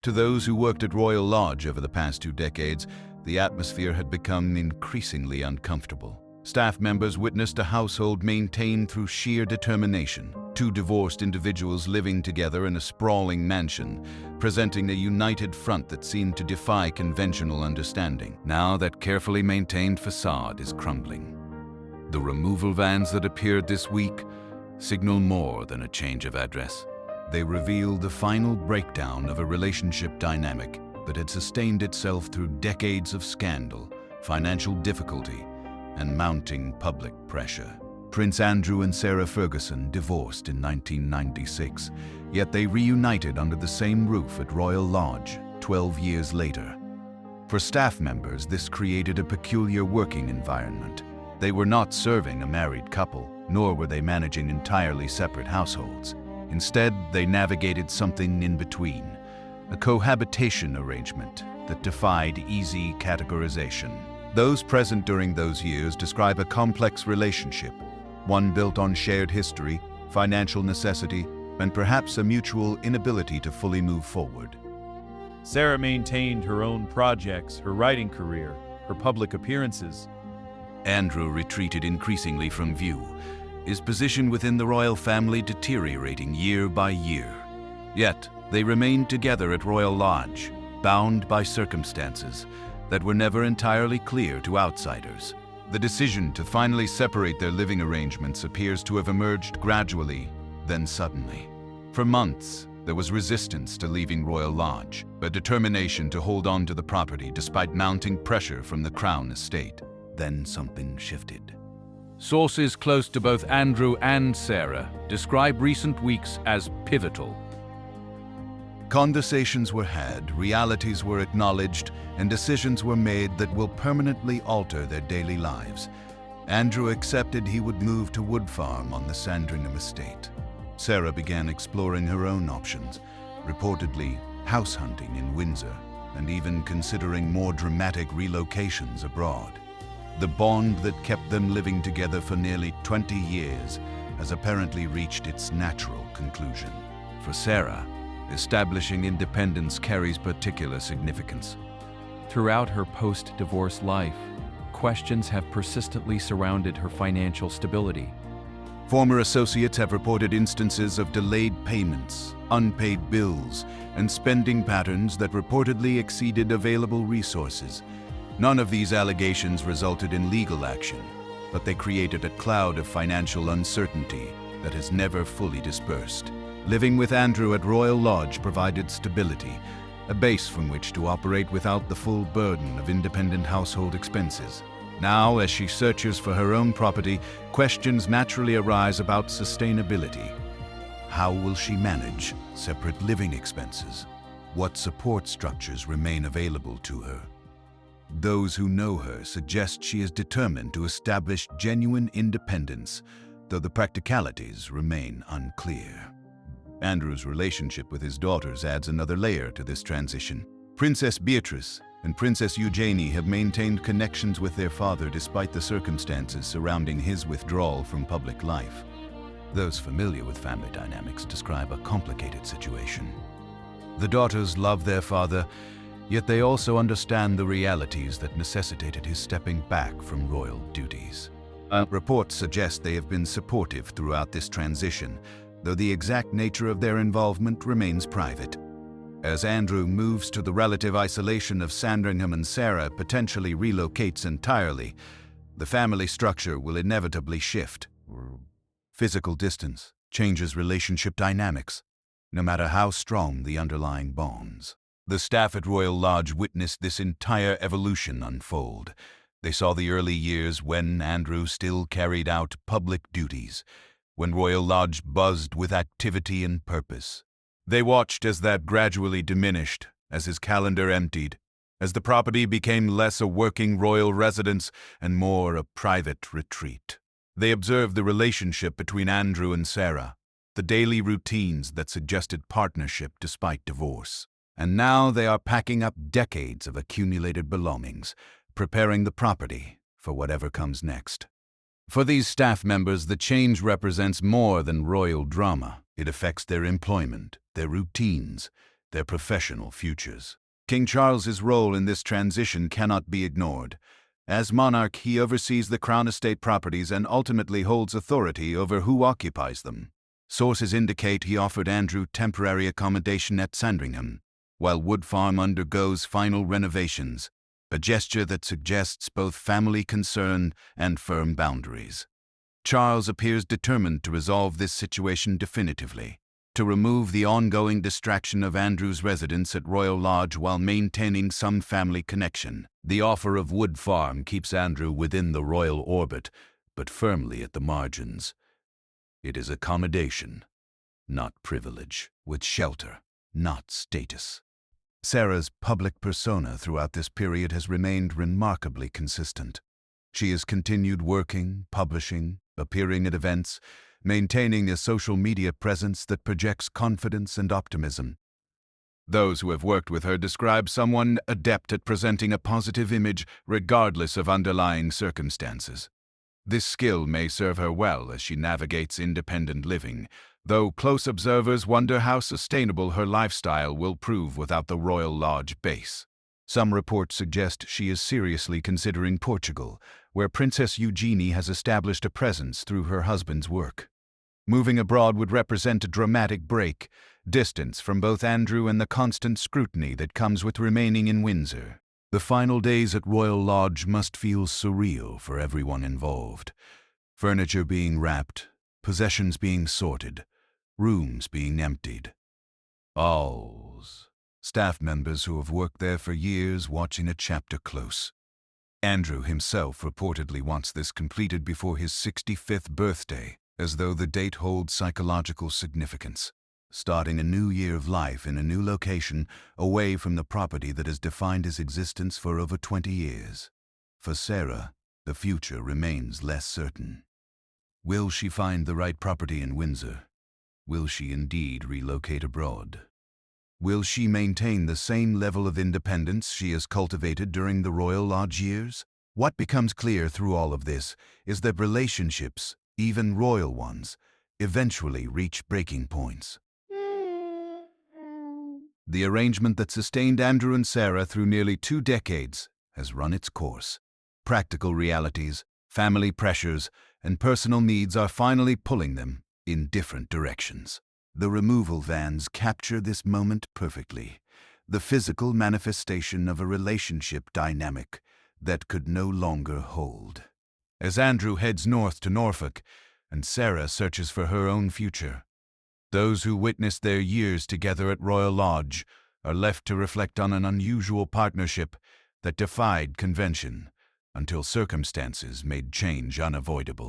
To those who worked at Royal Lodge over the past 2 decades, the atmosphere had become increasingly uncomfortable. Staff members witnessed a household maintained through sheer determination. Two divorced individuals living together in a sprawling mansion, presenting a united front that seemed to defy conventional understanding. Now that carefully maintained facade is crumbling. The removal vans that appeared this week signal more than a change of address. They reveal the final breakdown of a relationship dynamic that had sustained itself through decades of scandal, financial difficulty, and mounting public pressure. Prince Andrew and Sarah Ferguson divorced in 1996, yet they reunited under the same roof at Royal Lodge 12 years later. For staff members, this created a peculiar working environment. They were not serving a married couple, nor were they managing entirely separate households. Instead, they navigated something in between, a cohabitation arrangement that defied easy categorization. Those present during those years describe a complex relationship, one built on shared history, financial necessity, and perhaps a mutual inability to fully move forward. Sarah maintained her own projects, her writing career, her public appearances. Andrew retreated increasingly from view, his position within the royal family deteriorating year by year. Yet, they remained together at Royal Lodge, bound by circumstances that were never entirely clear to outsiders. The decision to finally separate their living arrangements appears to have emerged gradually, then suddenly. For months, there was resistance to leaving Royal Lodge, a determination to hold on to the property despite mounting pressure from the Crown estate. Then something shifted. Sources close to both Andrew and Sarah describe recent weeks as pivotal. Conversations were had, realities were acknowledged, and decisions were made that will permanently alter their daily lives. Andrew accepted he would move to Wood Farm on the Sandringham estate. Sarah began exploring her own options, reportedly house hunting in Windsor, and even considering more dramatic relocations abroad. The bond that kept them living together for nearly 20 years has apparently reached its natural conclusion. For Sarah, establishing independence carries particular significance. Throughout her post-divorce life, questions have persistently surrounded her financial stability. Former associates have reported instances of delayed payments, unpaid bills, and spending patterns that reportedly exceeded available resources. None of these allegations resulted in legal action, but they created a cloud of financial uncertainty that has never fully dispersed. Living with Andrew at Royal Lodge provided stability, a base from which to operate without the full burden of independent household expenses. Now, as she searches for her own property, questions naturally arise about sustainability. How will she manage separate living expenses? What support structures remain available to her? Those who know her suggest she is determined to establish genuine independence, though the practicalities remain unclear. Andrew's relationship with his daughters adds another layer to this transition. Princess Beatrice and Princess Eugenie have maintained connections with their father despite the circumstances surrounding his withdrawal from public life. Those familiar with family dynamics describe a complicated situation. The daughters love their father, yet they also understand the realities that necessitated his stepping back from royal duties. Reports suggest they have been supportive throughout this transition, though the exact nature of their involvement remains private. As Andrew moves to the relative isolation of Sandringham and Sarah potentially relocates entirely, the family structure will inevitably shift. Physical distance changes relationship dynamics, no matter how strong the underlying bonds. The staff at Royal Lodge witnessed this entire evolution unfold. They saw the early years when Andrew still carried out public duties, when Royal Lodge buzzed with activity and purpose. They watched as that gradually diminished, as his calendar emptied, as the property became less a working royal residence and more a private retreat. They observed the relationship between Andrew and Sarah, the daily routines that suggested partnership despite divorce. And now they are packing up decades of accumulated belongings, preparing the property for whatever comes next. For these staff members, the change represents more than royal drama. It affects their employment, their routines, their professional futures. King Charles's role in this transition cannot be ignored. As monarch, he oversees the Crown estate properties and ultimately holds authority over who occupies them. Sources indicate he offered Andrew temporary accommodation at Sandringham, while Wood Farm undergoes final renovations, a gesture that suggests both family concern and firm boundaries. Charles appears determined to resolve this situation definitively, to remove the ongoing distraction of Andrew's residence at Royal Lodge while maintaining some family connection. The offer of Wood Farm keeps Andrew within the royal orbit, but firmly at the margins. It is accommodation, not privilege, with shelter, not status. Sarah's public persona throughout this period has remained remarkably consistent. She has continued working, publishing, appearing at events, maintaining a social media presence that projects confidence and optimism. Those who have worked with her describe someone adept at presenting a positive image regardless of underlying circumstances. This skill may serve her well as she navigates independent living, though close observers wonder how sustainable her lifestyle will prove without the Royal Lodge base. Some reports suggest she is seriously considering Portugal, where Princess Eugenie has established a presence through her husband's work. Moving abroad would represent a dramatic break, distance from both Andrew and the constant scrutiny that comes with remaining in Windsor. The final days at Royal Lodge must feel surreal for everyone involved. Furniture being wrapped, possessions being sorted, rooms being emptied. Staff members who have worked there for years watching a chapter close. Andrew himself reportedly wants this completed before his 65th birthday, as though the date holds psychological significance. Starting a new year of life in a new location, away from the property that has defined his existence for over 20 years. For Sarah, the future remains less certain. Will she find the right property in Windsor? Will she indeed relocate abroad? Will she maintain the same level of independence she has cultivated during the Royal Lodge years? What becomes clear through all of this is that relationships, even royal ones, eventually reach breaking points. The arrangement that sustained Andrew and Sarah through nearly 2 decades has run its course. Practical realities, family pressures, and personal needs are finally pulling them in different directions. The removal vans capture this moment perfectly, the physical manifestation of a relationship dynamic that could no longer hold. As Andrew heads north to Norfolk, and Sarah searches for her own future, those who witnessed their years together at Royal Lodge are left to reflect on an unusual partnership that defied convention until circumstances made change unavoidable.